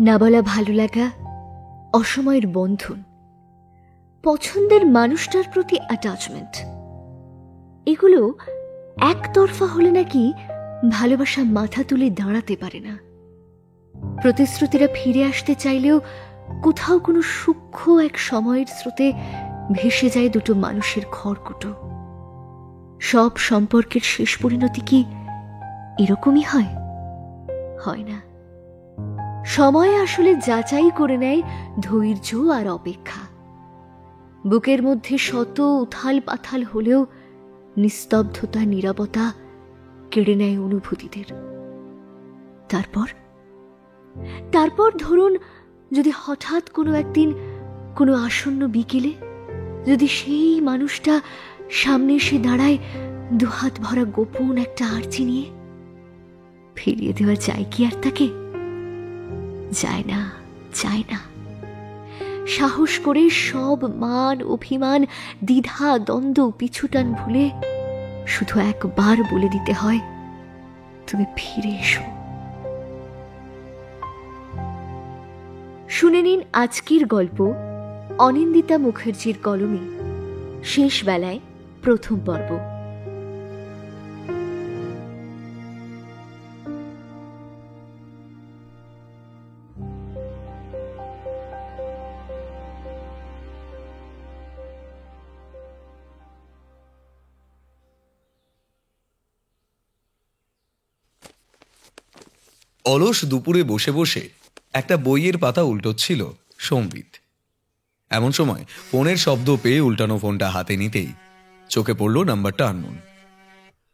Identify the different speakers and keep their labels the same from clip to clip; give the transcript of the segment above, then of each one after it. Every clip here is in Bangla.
Speaker 1: না বলা ভালো লাগা, অসময়ের বন্ধন, পছন্দের মানুষটার প্রতি অ্যাটাচমেন্ট, এগুলো একতরফা হলে নাকি ভালোবাসা মাথা তুলে দাঁড়াতে পারে না। প্রতিশ্রুতিরা ফিরে আসতে চাইলেও কোথাও কোনো সূক্ষ্ম এক সময়ের স্রোতে ভেসে যায় দুটো মানুষের খড়কুটো। সব সম্পর্কের শেষ পরিণতি কি এরকমই হয়? হয় না। সময় আসলে যাচাই করে নেয় ধৈর্য আর অপেক্ষা। বুকের মধ্যে শত উথাল পাথাল হলেও নিস্তব্ধতা, নীরবতা কেড়ে নেয় অনুভূতিদের। তারপর ধরুন, যদি হঠাৎ কোনো একদিন কোনো আসন্ন বিকেলে যদি সেই মানুষটা সামনে এসে দাঁড়ায় দুহাত ভরা গোপন একটা আর্জি নিয়ে, ফিরিয়ে দেওয়া যায় কি আর তাকে? যায় না। সাহস করে সব মান, অভিমান, দ্বিধা, দ্বন্দ্ব, পিছুটান ভুলে শুধু একবার বলে দিতে হয়, তুমি ফিরে এসো। শুনে নিন আজকের গল্প অনিন্দিতা মুখার্জির কলমে শেষ বেলায় প্রথম পর্ব।
Speaker 2: অলস দুপুরে বসে বসে একটা বইয়ের পাতা উল্টোচ্ছিল সম্বিত। এমন সময় ফোনের শব্দ পেয়ে উল্টানো ফোনটা হাতে নিতেই চোখে পড়ল নাম্বারটা আননোন।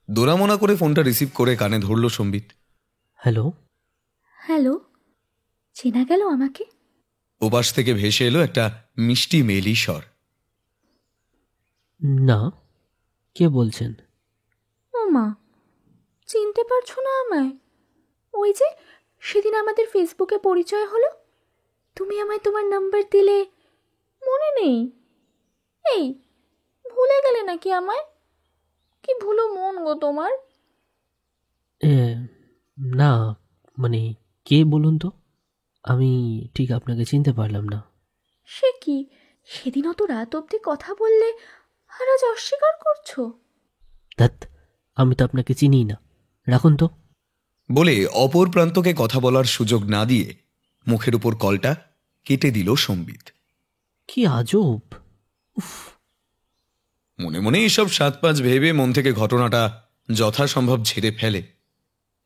Speaker 2: দোরামোনা করে ফোনটা রিসিভ করে কানে ধরল সম্বিত।
Speaker 3: হ্যালো।
Speaker 1: হ্যালো, চেনা গেল আমাকে?
Speaker 2: ওপাশ থেকে ভেসে এলো একটা মিষ্টি মেলি স্বর।
Speaker 3: না, কে বলছেন?
Speaker 1: ও মা, চিনতে পারছো না আমায়? ওই যে সেদিন আমাদের ফেসবুকে পরিচয় হলো, তুমি আমায় তোমার নাম্বার দিলে, মনে নেই? এই ভুলে গেলে নাকি আমায়? কি ভুলো মন গো তোমার?
Speaker 3: না, মানে কে বলুন তো, আমি ঠিক আপনাকে চিনতে পারলাম না।
Speaker 1: সে কি, সেদিন অত রাত অবধি কথা বললে আর আজ অস্বীকার করছো?
Speaker 3: ধ্যাৎ, আমি তো আপনাকে চিনি না, রাখুন তো।
Speaker 2: বলে অপর প্রান্তকে কথা বলার সুযোগ না দিয়ে মুখের উপর কলটা কেটে দিল সম্বিত।
Speaker 3: কি আজব! উফ।
Speaker 2: মনে মনে এইসব ৭-৫ ভেবে মন থেকে ঘটনাটা যথাসম্ভব ঝেড়ে ফেলে।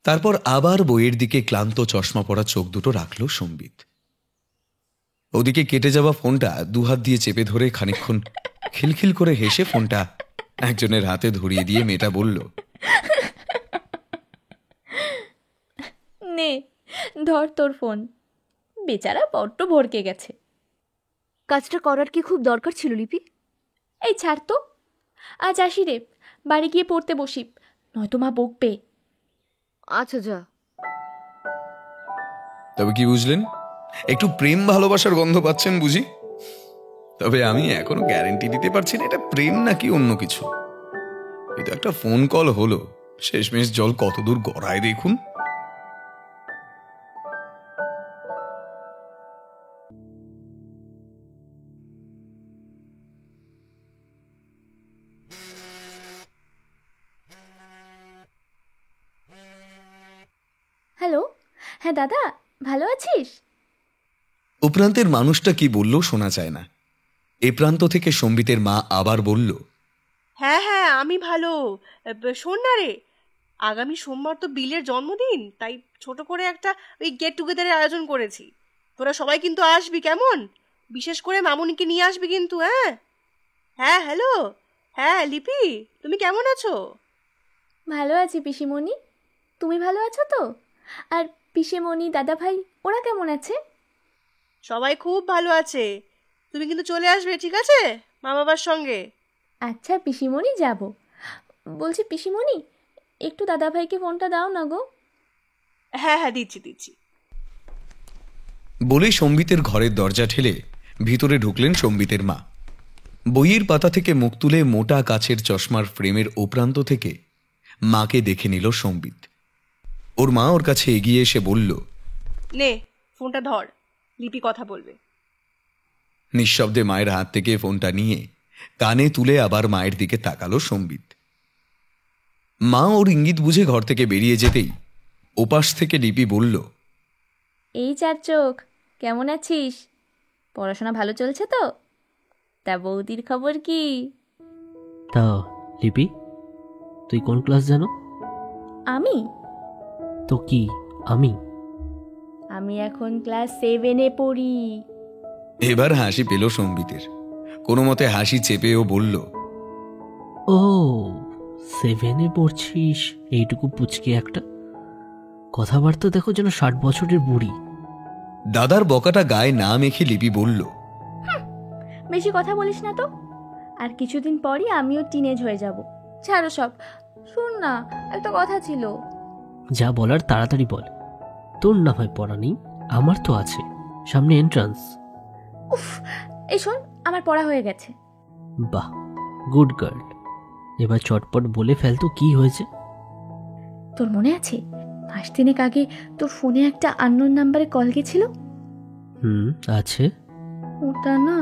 Speaker 2: তারপর আবার বইয়ের দিকে ক্লান্ত চশমা পড়া চোখ দুটো রাখল সম্বিত। ওদিকে কেটে যাওয়া ফোনটা দুহাত দিয়ে চেপে ধরে খানিকক্ষণ খিলখিল করে হেসে ফোনটা একজনের হাতে ধরিয়ে দিয়ে মেয়েটা বলল,
Speaker 1: নে ধর তোর ফোন। বেচারা বড্ড ভড়কে গেছে। কাজটা করার কি খুব দরকার ছিল লিপি? এই ছাড় তো, আজ আসি রে, বাড়ি গিয়ে পড়তে বসি, নয়তো মা বকবে। আচ্ছা যা।
Speaker 2: তবে কি বুঝলেন? একটু প্রেম ভালোবাসার গন্ধ পাচ্ছেন বুঝি? তবে আমি এখনো গ্যারেন্টি দিতে পারছি না এটা প্রেম নাকি অন্য কিছু। এটা একটা ফোন কল হলো, শেষমেশ জল কতদূর গড়ায় দেখুন।
Speaker 1: হ্যালো, হ্যাঁ দাদা, ভালো আছিস?
Speaker 2: ও প্রান্তের মানুষটা কি বলল শোনা যায় না। এ প্রান্ত থেকে সম্বিতের মা আবার বলল,
Speaker 4: হ্যাঁ হ্যাঁ আমি ভালো। শোন না রে, আগামী সোমবার তো বিলের জন্মদিন, তাই ছোট করে একটা ওই গেট টুগেদারের আয়োজন করেছি। তোরা সবাই কিন্তু আসবি, কেমন? বিশেষ করে মামুনিকে নিয়ে আসবি কিন্তু। হ্যাঁ হ্যাঁ হ্যালো, হ্যাঁ লিপি, তুমি কেমন আছো?
Speaker 1: ভালো আছি পিসিমণি, তুমি ভালো আছো তো? আর পিসিমণি, দাদা ভাই, ওরা কেমন আছে?
Speaker 4: সবাই খুব ভালো আছে। তুমি কিন্তু চলে আসবে, ঠিক আছে, মা বাবার সঙ্গে।
Speaker 1: আচ্ছা পিসিমণি, যাব। বলছি পিসিমণি, একটু দাদা ভাইকে ফোনটা দাও না গো।
Speaker 4: হ্যাঁ হ্যাঁ দিচ্ছি দিচ্ছি।
Speaker 2: বলে সম্বিতের ঘরের দরজা ঠেলে ভিতরে ঢুকলেন সম্বিতের মা। বইয়ের পাতা থেকে মুখ তুলে মোটা কাচের চশমার ফ্রেমের ওপ্রান্ত থেকে মাকে দেখে নিল সম্বিত। ওর মা ওর কাছে এগিয়ে এসে বলল,
Speaker 4: নে ফোনটা ধর, লিপি কথা বলবে।
Speaker 2: নিঃশব্দে মায়ের হাত থেকে ফোনটা নিয়ে কানে তুলে আবার মায়ের দিকে তাকালো সম্বিত। মা ওর ইঙ্গিত বুঝে ঘর থেকে বেরিয়ে যেতেই ওপাশ থেকে লিপি বলল,
Speaker 5: এই চার চোখ, কেমন আছিস? পড়াশোনা ভালো চলছে তো? তা বৌদির খবর কি?
Speaker 3: তা লিপি, তুই কোন ক্লাস জানো?
Speaker 5: আমি
Speaker 3: তো কি আমি?
Speaker 5: আমি এখন ক্লাস 7-এ পড়ি।
Speaker 2: এবার হাসি পেল সম্বিতের। কোনো মতে হাসি চেপে ও বলল,
Speaker 3: ও 7-এ পড়ছিস? এইটুকু পুচকে একটা, কথাবার্তা দেখো যেন 60 বছরের বুড়ি।
Speaker 2: দাদার বকাটা গায়ে না মেখে লিপি বলল,
Speaker 5: বেশি কথা বলিস না তো, আর কিছুদিন পরই আমিও টিনেজ হয়ে যাব। ছাড়ো সব, শোন না, একটা কথা ছিল।
Speaker 3: যা বলার তাড়াতাড়ি বল। তোর না হয় পড়া নেই, আমার তো আছে, সামনে এন্ট্রান্স।
Speaker 5: উফ, এই শোন, আমার পড়া হয়ে গেছে।
Speaker 3: বাহ, গুড গার্ল। এবার চটপট বলে ফেলতো কি হয়েছে।
Speaker 5: তোর মনে আছে 5 দিনের আগে তোর ফোনে একটা আননোন নাম্বারে কল গেছিল?
Speaker 3: আছে।
Speaker 5: ওটা না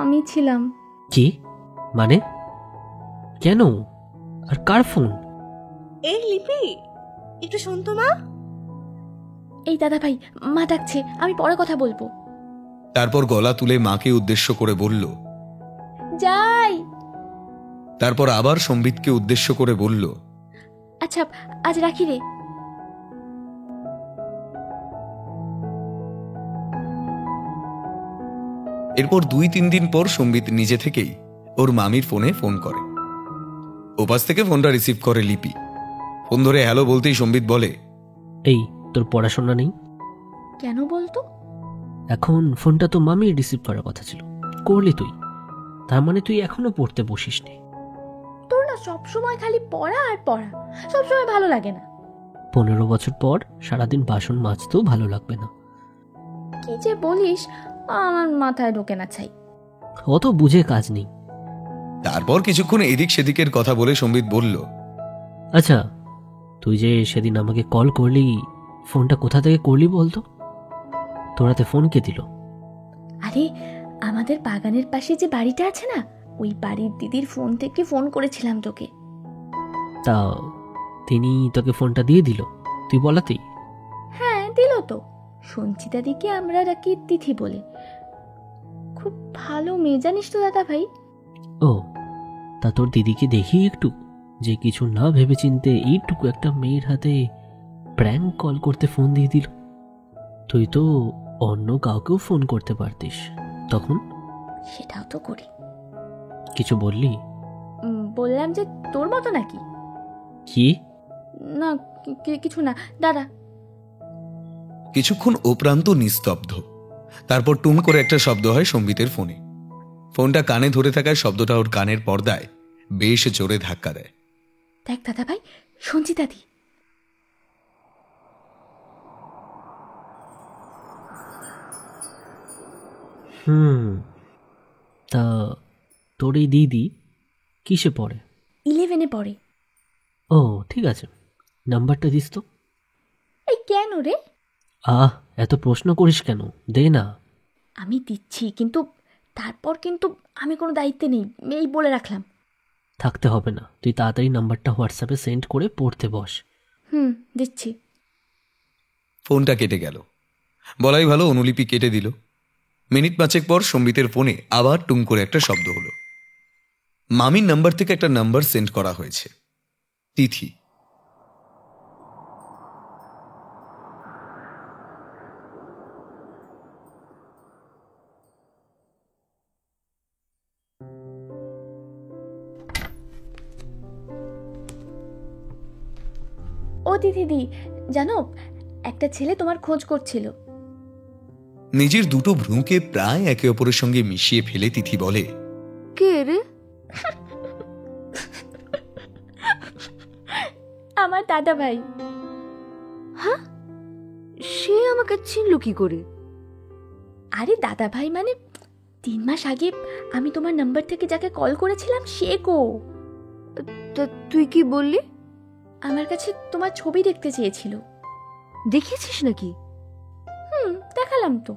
Speaker 5: আমি ছিলাম।
Speaker 3: কি মানে? কেন? আর কার ফোন?
Speaker 4: এই লিপি, একটু শোন তো মা।
Speaker 5: এই দাদা ভাই, মা ডাকছে, আমি পরে কথা বলবো।
Speaker 2: তারপর গলা তুলে মাকে উদ্দেশ্য করে বলল,
Speaker 5: যাই।
Speaker 2: তারপর আবার সম্বিতকে উদ্দেশ্য করে বলল,
Speaker 5: আচ্ছা, আজ রাখি রে।
Speaker 2: এরপর 2-3 দিন পর সম্বিত নিজে থেকেই ওর মামির ফোনে ফোন করে। ওপাশ থেকে ফোনটা রিসিভ করে লিপি। ফোন ধরে হ্যালো বলতেই সম্বিত বলে,
Speaker 3: এই, তোর পড়াশোনা নেই?
Speaker 5: কেন বলতো?
Speaker 3: এখন ফোনটা তো মামি রিসিভ করার কথা ছিল, করলি তুই। তার মানে তুই এখনো পড়তে বসিস নি।
Speaker 5: তোর না সবসময় খালি পড়া আর পড়া, সবসময় ভালো লাগে না।
Speaker 3: 15 বছর পর সারাদিন বাসন মাজতেও ভালো লাগবে না।
Speaker 5: কি যে বলিস, আমার মাথায় ঢোকে না ছাই।
Speaker 3: অত বুঝে কাজ নেই।
Speaker 2: তারপর কিছুক্ষণ এদিক সেদিকের কথা বলে সম্বিত বলল,
Speaker 3: আচ্ছা, তুই যে সেদিন আমাকে কল করলি, ফোনটা কোথা থেকে করলি বলতো? তোরাতে ফোন কে দিল?
Speaker 5: আরে, আমাদের বাগানের পাশে যে বাড়িটা আছে না, ওই বাড়ির দিদির ফোন থেকে ফোন করেছিলাম তোকে।
Speaker 3: তা তিনি তোকে ফোনটা দিয়ে দিল তুই বলাতেই?
Speaker 5: হ্যাঁ, দিল তো। সঞ্চিতা দিকে আমরা ডাকি তিথি বলে। খুব ভালো মেয়ে, জানিস তো দাদা ভাই।
Speaker 3: ও, তা তোর দিদিকে দেখি একটু, যে কিছু না ভেবে চিনতে এইটুকু একটা মেয়ের হাতে প্র্যাঙ্ক কল করতে ফোন দিয়ে দিল। তুই তো অন্য কাউকেও ফোন করতে পারতিস তখন।
Speaker 5: সেটাও তো করি।
Speaker 3: কিছু বললি?
Speaker 5: বললাম যে তোর মতো নাকি।
Speaker 3: কি?
Speaker 5: না, কিছু না দাদা।
Speaker 2: কিছুক্ষণ ওপ্রান্ত নিস্তব্ধ। তারপর টুম করে একটা শব্দ হয় সম্বিতের ফোনে। ফোনটা কানে ধরে থাকায় শব্দটা ওর কানের পর্দায় বেশ জোরে ধাক্কা দেয়।
Speaker 5: দেখ দাদা ভাই, সঞ্চিতা দি।
Speaker 3: তা তোর এই দিদি কিসে পড়ে?
Speaker 5: 11-এ পড়ে।
Speaker 3: ও ঠিক আছে, নাম্বারটা দিস তো।
Speaker 5: এই কেন রে?
Speaker 3: এত প্রশ্ন করিস কেন, দে না।
Speaker 5: আমি দিচ্ছি, কিন্তু তারপর কিন্তু আমি কোনো দায়িত্বে নেই, এই বলে রাখলাম।
Speaker 3: থাকতে হবে না, তুই তাড়াতাড়ি নাম্বারটা হোয়াটসঅ্যাপে সেন্ড করে পড়তে বস।
Speaker 5: দিচ্ছি।
Speaker 2: ফোনটা কেটে গেল। বলাই ভালো, অনুলিপি কেটে দিল। মিনিট 5 পর সম্বিতের ফোনে আবার টুং করে একটা শব্দ হলো। মামির নাম্বার থেকে একটা নাম্বার সেন্ড করা হয়েছে, তিথি।
Speaker 5: ও দিদি, জানো একটা ছেলে তোমার খোঁজ করছিল।
Speaker 2: নিজের দুটো ভ্রুকে প্রায় একে অপরের সঙ্গে মিশিয়ে ফেলে তিথি বলে,
Speaker 1: কে রে?
Speaker 5: আমার দাদা ভাই।
Speaker 1: হ্যাঁ, সে আমাকে চিনল কি করে?
Speaker 5: আরে দাদা ভাই মানে 3 মাস আগে আমি তোমার নাম্বার থেকে যাকে কল করেছিলাম সে গো।
Speaker 1: তা তুই কি বললি?
Speaker 5: আমার কাছে তোমার ছবি দেখতে চেয়েছিল।
Speaker 1: দেখিয়েছিস নাকি?
Speaker 5: দেখালাম তো।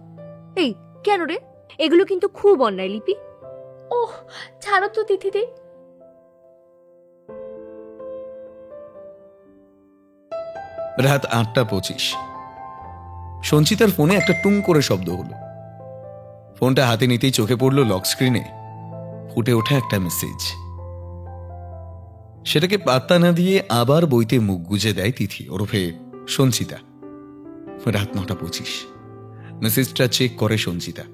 Speaker 1: এই কেন রে, এগুলো কিন্তু খুব অন্যায় লিপি।
Speaker 5: ওহ, ছাড়ো তো তিথিদি।
Speaker 2: রাত 8:25। সঞ্চিতার ফোনে একটা টুং করে শব্দ হলো। ফোনটা হাতে নিতেই চোখে পড়ল লক স্ক্রিনে ফুটে ওঠা একটা মেসেজ। সেটাকে পাত্তা না দিয়ে আবার বইতে মুখ গুজে দেয় তিথি ওরফে সঞ্চিতা। রাত 9:25। মেসেজটা চেক করে সঞ্চিতা।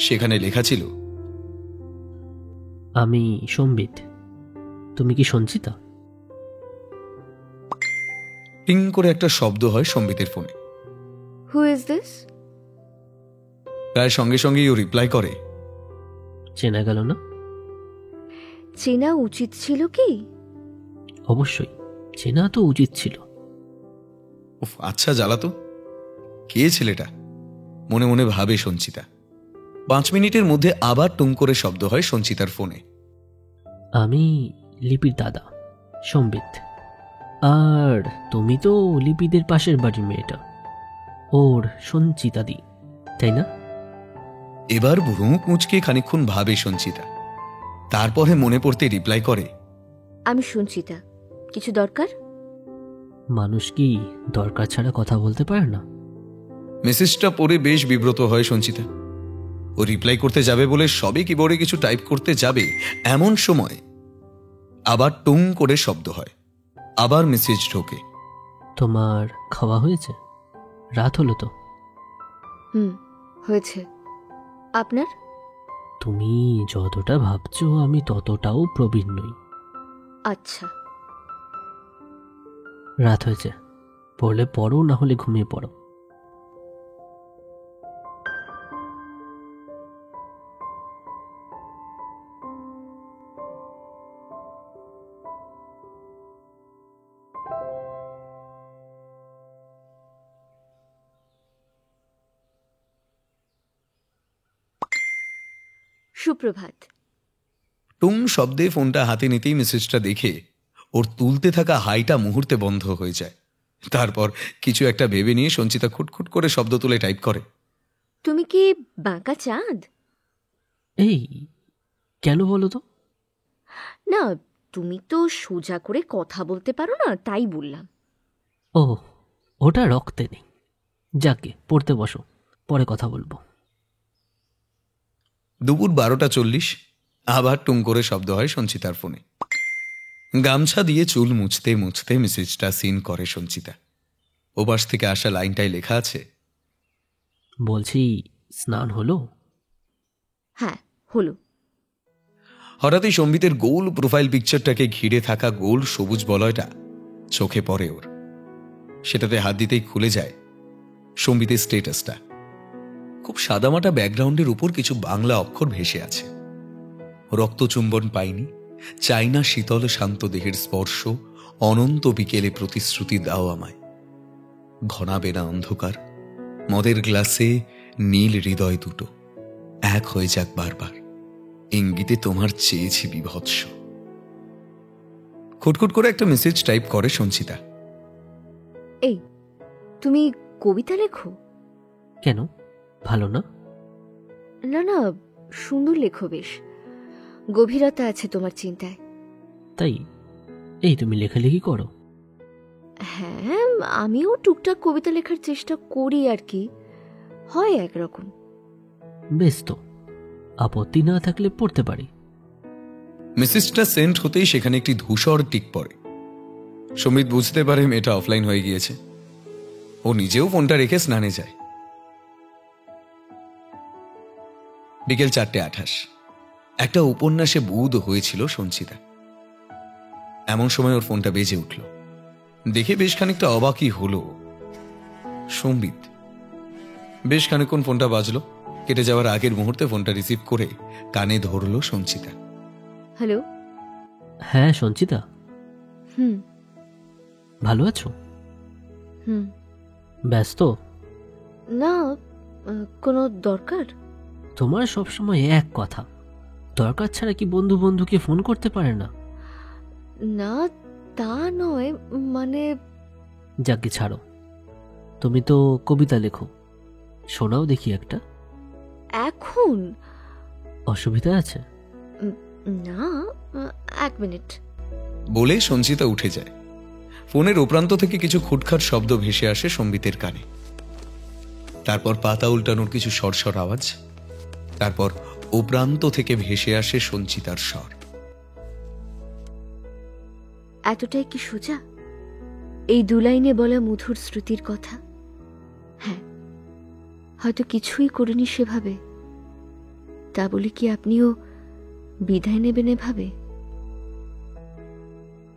Speaker 2: সেখানে লেখা ছিল,
Speaker 3: আমি সম্বিত, তুমি কি সঞ্চিতা?
Speaker 2: টিং করে একটা শব্দ হয় সম্বিতের ফোনে।
Speaker 1: Who is this?
Speaker 2: প্রায় সঙ্গে সঙ্গেই ও রিপ্লাই করে,
Speaker 3: চেনা গেল না?
Speaker 1: চেনা উচিত ছিল কি?
Speaker 3: অবশ্যই চেনা তো উচিত ছিল।
Speaker 2: উফ, আচ্ছা জ্বালাতো। কে ছেলেটা? মনে মনে ভাবে সঞ্চিতা। 5 মিনিটের মধ্যে আবার টুং করে শব্দ হয় সঞ্চিতার ফোনে।
Speaker 3: আমি লিপির দাদা সম্বিত। আর তুমি তো লিপিদের পাশের বাড়ির মেয়েটা, ওর সঞ্চিতাদি, তাই না?
Speaker 2: এবার ভ্রুমুখ মুচকে খানিকক্ষণ ভাবে সঞ্চিতা। তারপরে মনে পড়তে রিপ্লাই করে,
Speaker 1: আমি সঞ্চিতা, কিছু দরকার?
Speaker 3: মানুষ কি দরকার ছাড়া কথা বলতে পারে না?
Speaker 2: মেসেজটা পড়ে বেশ বিব্রত হয় সঞ্চিতা। ও রিপ্লাই করতে যাবে বলে সবে কিবোর্ডে কিছু টাইপ করতে যাবে, এমন সময় আবার টুং করে শব্দ হয়। আবার মেসেজ ঢোকে।
Speaker 3: তোমার খাওয়া হয়েছে? রাত হলো তো।
Speaker 1: হয়েছে। আপনার?
Speaker 3: তুমি যতটা ভাবছো আমি ততটাও প্রবীণ নই।
Speaker 1: আচ্ছা।
Speaker 3: রাত হয়েছে, পড়লে পড়ো, না হলে ঘুমিয়ে পড়ো।
Speaker 1: সুপ্রভাত।
Speaker 2: টুং শব্দে ফোনটা হাতে নিতেই মেসেজটা দেখে ওর তুলতে থাকা হাইটা মুহূর্তে বন্ধ হয়ে যায়। তারপর কিছু একটা ভেবে নিয়ে সঞ্চিতা খুটখুট করে শব্দ তুলে টাইপ করে,
Speaker 1: তুমি কি বাঁকা চাঁদ?
Speaker 3: এই কেন বলো তো?
Speaker 1: না, তুমি তো সোজা করে কথা বলতে পারো না, তাই বললাম।
Speaker 3: ও, ওটা রক্তে নেই। যাকে পড়তে বসো, পরে কথা বলবো।
Speaker 2: দুপুর 12:40। আবার টুং করে শব্দ হয় সঞ্চিতার ফোনে। গামছা দিয়ে চুল মুছতে মুছতে মেসেজটা সিন করে সঞ্চিতা। ওপাশ থেকে আসা লাইনটাই লেখা আছে,
Speaker 3: বলছি স্নান হলো?
Speaker 1: হ্যাঁ, হলো।
Speaker 2: হঠাৎই সম্বিতের গোল প্রোফাইল পিকচারটাকে ঘিরে থাকা গোল সবুজ বলয়টা চোখে পড়ে ওর। সেটাতে হাত দিতেই খুলে যায় সম্বিতের স্টেটাসটা। খুব সাদামাটা ব্যাকগ্রাউন্ডের উপর কিছু বাংলা অক্ষর ভেসে আছে। রক্তচুম্বন পাইনি, চাই না শীতল শান্ত দেহের স্পর্শ, অনন্ত বিকেলে প্রতিশ্রুতি দাও আমায়। ঘনাবে না অন্ধকার, মদের গ্লাসে নীল হৃদয় দুটো এক হয়ে যাক বারবার, ইঙ্গিতে তোমার চেয়েছি বিভৎস। খুটখুট করে একটা মেসেজ টাইপ করে সঞ্চিতা।
Speaker 1: এই, তুমি কবিতা লেখো?
Speaker 3: কেন, ভালো না?
Speaker 1: না না, সুন্দর লেখো বেশ। গভীরতা আছে তোমার চিন্তায়।
Speaker 3: তাই? এই তুমি লেখালেখি করো?
Speaker 1: হ্যাঁ, আমিও টুকটাক কবিতা লেখার চেষ্টা করি আর কি, হয় একরকম।
Speaker 3: বেশ তো, আপত্তি না থাকলে পড়তে পারি।
Speaker 2: মেসেজটা সেন্ড হতেই সেখানে একটি ধূসর টিক পড়ে। সমিত বুঝতে পারে মেয়েটা অফলাইন হয়ে গিয়েছে। ও নিজেও ফোনটা রেখে স্নানে যায়। বিকেল 4:28। একটা উপন্যাসে বুধ হয়েছিল সঞ্চিতা। এমন সময় ওর ফোনটা বেজে উঠল। দেখে বেশ খানিকটা অবাকই হলো। সম্বিত। বেশ খানিকক্ষণ ফোনটা বাজলো। কেটে যাওয়ার আগের মুহূর্তে ফোনটা রিসিভ করে কানে ধরল সঞ্চিতা।
Speaker 1: হ্যালো।
Speaker 3: হ্যাঁ সঞ্চিতা,
Speaker 1: হুম
Speaker 3: ভালো আছো?
Speaker 1: হুম
Speaker 3: ব্যস্ত?
Speaker 1: না, কোনো দরকার?
Speaker 3: তোমার সবসময় এক কথা, দরকার ছাড়া কি বন্ধু বন্ধুকে ফোন করতে পারে না?
Speaker 1: না, তা নয়, মানে
Speaker 3: যাকে ছাড়ো। তুমি তো কবিতা লেখো, শোনাও দেখি একটা।
Speaker 1: এখন?
Speaker 3: অসুবিধা আছে?
Speaker 1: না, 1 মিনিট।
Speaker 2: বলে সঞ্চিতা উঠে যায়। ফোনের ওপ্রান্ত থেকে কিছু খুটখাট শব্দ ভেসে আসে সম্বিতের কানে। তারপর পাতা উল্টানোর কিছু সরসর আওয়াজ। তারপর ওপ্রান্ত থেকে ভেসে আসে সঞ্চিতার স্বর।
Speaker 1: এতটাই কি সোজা এই 2 লাইনে বলা মধুর স্মৃতির কথা? হ্যাঁ, হয়তো কিছুই করিনি সেভাবে, তা বলে কি আপনিও বিদায় নেবেন এভাবে?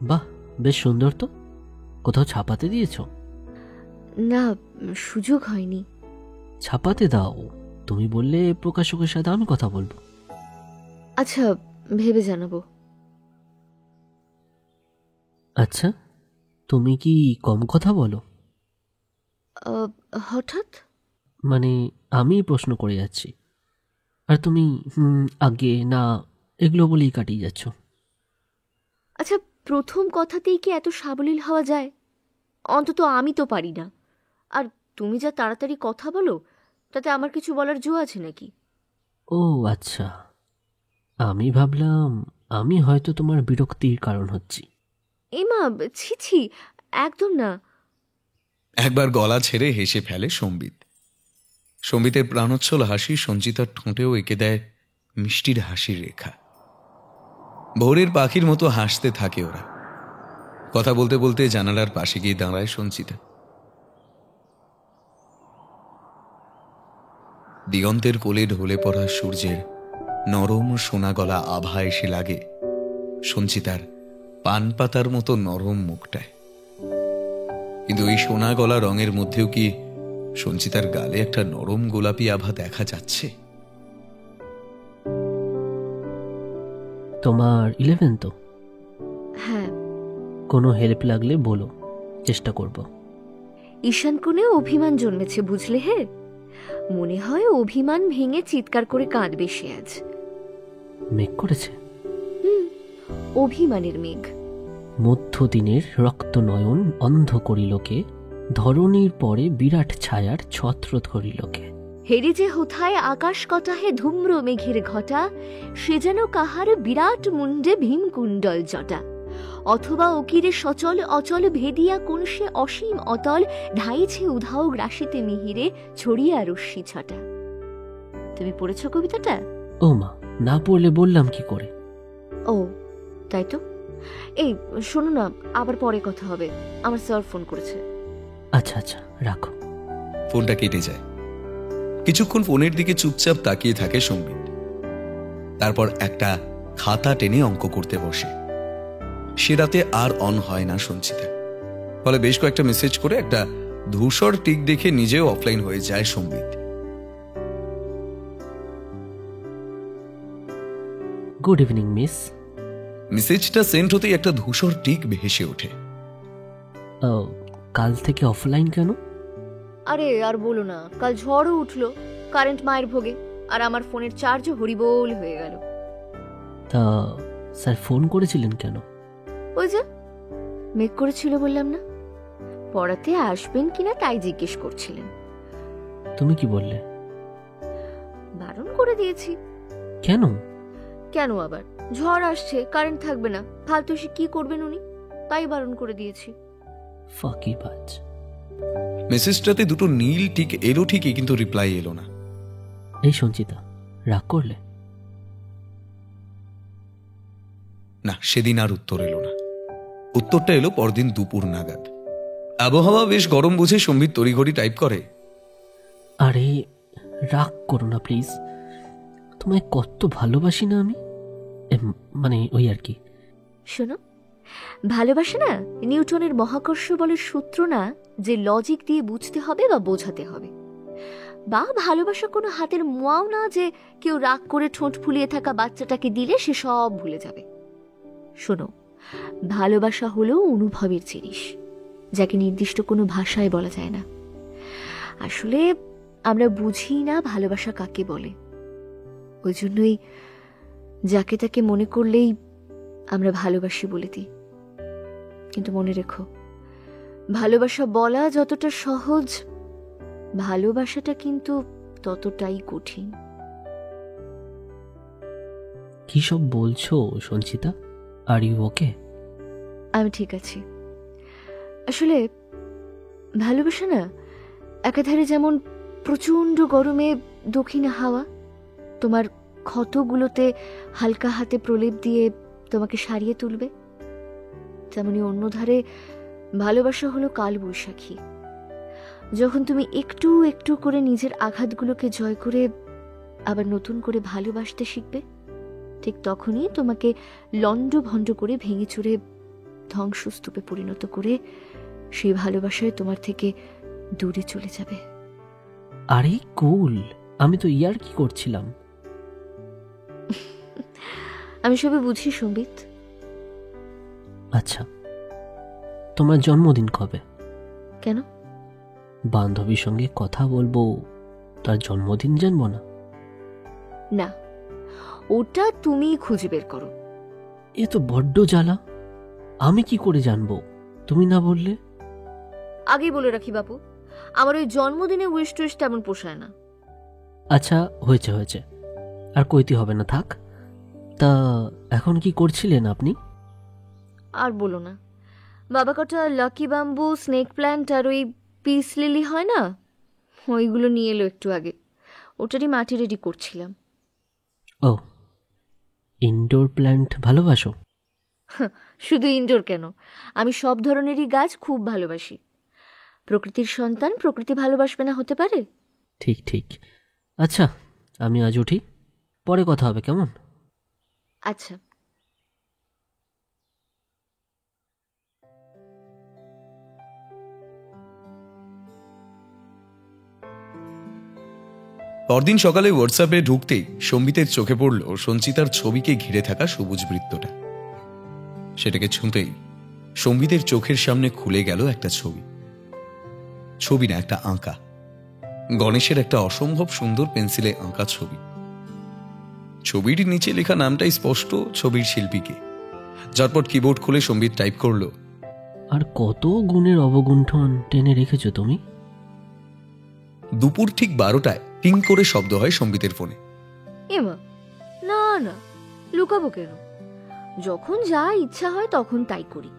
Speaker 3: বাহ, বেশ সুন্দর তো। কোথাও ছাপাতে দিয়েছো?
Speaker 1: না, সুযোগ হয়নি।
Speaker 3: ছাপাতে দাও। তুমি বললে প্রকাশকের সাথে আমি কথা বলবো।
Speaker 1: আচ্ছা, ভেবে জানাবো।
Speaker 3: আচ্ছা, তুমি কি কম কথা বলো?
Speaker 1: হঠাৎ?
Speaker 3: মানে আমি প্রশ্ন করে যাচ্ছি, আর তুমি আগে না এগুলো বলেই কাটিয়ে যাচ্ছ।
Speaker 1: আচ্ছা, প্রথম কথাতেই কি এত সাবলীল হওয়া যায়? অন্তত আমি তো পারি না। আর তুমি যা তাড়াতাড়ি কথা বলো, তাতে আমার কিছু বলার জো আছে নাকি?
Speaker 3: ও আচ্ছা, আমি ভাবলাম আমি হয়তো তোমার বিরক্তির কারণ হচ্ছি।
Speaker 1: এমা, ছি ছি, একদম না।
Speaker 2: একবার গলা ছেড়ে হেসে ফেলে সম্বিত। সম্বিতের প্রাণোচ্ছল হাসি সঞ্চিতার ঠোঁটেও এঁকে দেয় মিষ্টির হাসির রেখা। ভোরের পাখির মতো হাসতে থাকে ওরা। কথা বলতে বলতে জানালার পাশে গিয়ে দাঁড়ায় সঞ্চিতা। দিগন্তের কোলে ঢলে পড়া সূর্যের নরম সোনা গলা আভা এসে লাগে সঞ্চিতার পান পাতার মতো নরম মুখটায়। কিন্তু এই সোনা গলা রঙের মধ্যেও কি সঞ্চিতার গালে একটা নরম গোলাপি আভা দেখা যাচ্ছে?
Speaker 3: তোমার 11 তো?
Speaker 1: হ্যাঁ।
Speaker 3: কোনো হেল্প লাগলে বলো, চেষ্টা করব।
Speaker 1: ঈশান কোণে অভিমান জন্মেছে, বুঝলে? হে, মনে হয় অভিমান ভেঙে চিৎকার করে কাঁদবে সে আজ।
Speaker 3: মেঘ করেছে?
Speaker 1: অভিমানের মেঘ।
Speaker 3: মধ্যদিনের রক্ত নয়ন অন্ধ করিলকে, ধরণীর পরে বিরাট ছায়ার ছত্র ধরিলকে।
Speaker 1: হেরে যে হোথায় আকাশ কটাহে ধূম্র মেঘের ঘটা, সে যেন কাহার বিরাট মুন্ডে ভীমকুণ্ডল জটা। অথবা অকিরে সচল অচল ভেদিয়া কোন সে অসীম অতল, ঢাইছে উধাও গ্রাসিতে মিহিরে ছড়িয়া রশ্মি ছটা। তুমি পড়েছ কবিতাটা?
Speaker 3: ও মা, না পড়লে বললাম কি করে?
Speaker 1: ও তাই তো। এই শোনো না, আবার পরে কথা হবে, আমার স্যার ফোন করেছে।
Speaker 3: আচ্ছা আচ্ছা, রাখো।
Speaker 2: ফোনটা কেটে যায়। কিছুক্ষণ ফোনের দিকে চুপচাপ তাকিয়ে থাকে সম্বিত। তারপর একটা খাতা টেনে অঙ্ক করতে বসে। সে রাতে আর অন হয় না সঞ্চিতা। ফলে বেশ কয়েকটা মেসেজ করে একটা ধূসর টিক দেখে নিজেও অফলাইন হয়ে যায় সম্বিত।
Speaker 3: Good evening miss.
Speaker 2: মেসেজটা সেন্ড হতেই একটা ধূসর টিক ভেসে ওঠে।
Speaker 3: কাল থেকে অফলাইন কেন?
Speaker 1: আরে আর বলো না, কাল ঝড়ও উঠলো, কারেন্ট মায়ের ভোগে, আর আমার ফোনের চার্জও হরিবোল হয়ে গেল।
Speaker 3: তা স্যার ফোন করেছিলেন কেন?
Speaker 1: ওই যে মেঘ করেছিল বললাম না, পড়াতে আসবেন কিনা তাই জিজ্ঞেস করছিলেন।
Speaker 3: তুমি কি বললে?
Speaker 1: বারণ করে দিয়েছি।
Speaker 3: কেন?
Speaker 1: কেন আবার? ঝড় আসছে, কারেন্ট থাকবে না, ফালতু সে কি করবেন উনি, তাই বারণ করে দিয়েছি।
Speaker 3: ফাঁকি বাজ।
Speaker 2: মেসেজটাতে দুটো নীল টিক এলো ঠিকই, কিন্তু রিপ্লাই এলো না।
Speaker 3: এই সঞ্চিতা, রাগ করলে?
Speaker 2: না, সেদিন আর উত্তর এলো না। উত্তরটা এলো পরদিন দুপুর নাগাদ। আবহাওয়া বেশ গরম বুঝে সম্বিত তড়িঘড়ি টাইপ করে,
Speaker 3: আরে রাগ করো না প্লিজ, তোমায় কত ভালোবাসি না আমি। মানে ওই আর কি।
Speaker 1: শোনো, ভালোবাসা না নিউটনের মহাকর্ষ বলের সূত্র না, যে লজিক দিয়ে বুঝতে হবে বা বোঝাতে হবে। বা ভালোবাসা কোনো হাতের মোয়াও না, যে কেউ রাগ করে ঠোঁট ফুলিয়ে থাকা বাচ্চাটাকে দিলে সে সব ভুলে যাবে। শোনো, ভালোবাসা হলো অনুভবের জিনিস, যাকে নির্দিষ্ট কোনো ভাষায় বলা যায় না। আসলে আমরা বুঝি না ভালোবাসা কাকে বলে। ওই জন্যই যাকে তাকে মনে করলেই আমরা ভালোবাসি বলে দিই। কিন্তু মনে রেখো, ভালোবাসা বলা যতটা সহজ, ভালোবাসাটা কিন্তু ততটাই কঠিন।
Speaker 3: কি সব বলছো সঞ্চিতা? Are you okay?
Speaker 1: আমি ঠিক আছি। আসলে ভালোবাসা না একাধারে যেমন প্রচণ্ড গরমে দক্ষিণা হাওয়া তোমার ক্ষতগুলোতে হালকা হাতে প্রলেপ দিয়ে তোমাকে সারিয়ে তুলবে, তেমনি অন্যধারে ভালোবাসা হলো কালবৈশাখী। যখন তুমি একটু একটু করে নিজের আঘাতগুলোকে জয় করে আবার নতুন করে ভালোবাসতে শিখবে, ঠিক তখনই তোমাকে লণ্ডভণ্ড করে ভেঙে চুরে ধ্বংসস্তূপে পরিণত করে সেই ভালোবাসায় তোমার থেকে দূরে চলে যাবে।
Speaker 3: আরে কুল, আমি তো ইয়ার কি করছিলাম।
Speaker 1: আমি সবে বুঝি সম্বিত।
Speaker 3: আচ্ছা, তোমার জন্মদিন কবে?
Speaker 1: কেন?
Speaker 3: বান্ধবীর সঙ্গে কথা বলবো, তার জন্মদিন জানবো না?
Speaker 1: না, ওটা তুমি খুঁজে বের করো।
Speaker 3: এ তো বড্ড জ্বালা। আমি কি করে জানবো তুমি না বললে?
Speaker 1: আগেই বলে রাখি বাপু, আমার ওই জন্মদিনে উইশ টুইশ তেমন পোষায় না।
Speaker 3: আচ্ছা, হয়েছে হয়েছে, আর কইতে হবে না, থাক। তা এখন কি করছিলেন আপনি?
Speaker 1: আর বলো না, বাবা কটা লাকি ব্যাম্বু, স্নেক প্ল্যান্ট আর ওই পিস লিলি হয় না, ওইগুলো নিয়ে এলো একটু আগে। ওটারই মাটি রেডি করছিলাম।
Speaker 3: ও, ইনডোর প্ল্যান্ট ভালোবাসো?
Speaker 1: শুধু ইনডোর কেন, আমি সব ধরনেরই গাছ খুব ভালোবাসি। প্রকৃতির সন্তান, প্রকৃতি ভালোবাসবে না হতে পারে?
Speaker 3: ঠিক ঠিক। আচ্ছা, আমি আজ উঠি, পরে কথা হবে, কেমন?
Speaker 1: আচ্ছা।
Speaker 2: পরদিন সকালে হোয়াটসঅ্যাপে ঢুকতেই সম্বিতের চোখে পড়ল সঞ্চিতার ছবিকে ঘিরে থাকা সবুজ বৃত্তটা। সেটাকে ছুঁতেই সম্বিতের চোখের সামনে খুলে গেল একটা ছবি। ছবি না, একটা আঁকা। গণেশের একটা অসম্ভব সুন্দর পেন্সিলে আঁকা ছবি। ছবির নিচে লেখা নামটাই স্পষ্ট, ছবির শিল্পীকে। ঝটপট কিবোর্ড খুলে সম্বিত টাইপ করল।
Speaker 3: আর কত গুণের অবগুণ্ঠন টেনে রেখেছো তুমি।
Speaker 2: দুপুর ঠিক 12টায় টিং করে শব্দ হয় সম্বিতের ফোনে।
Speaker 1: এমা, না না, লুকাবো কেন? যখন যা ইচ্ছা হয় তখন তাই করি।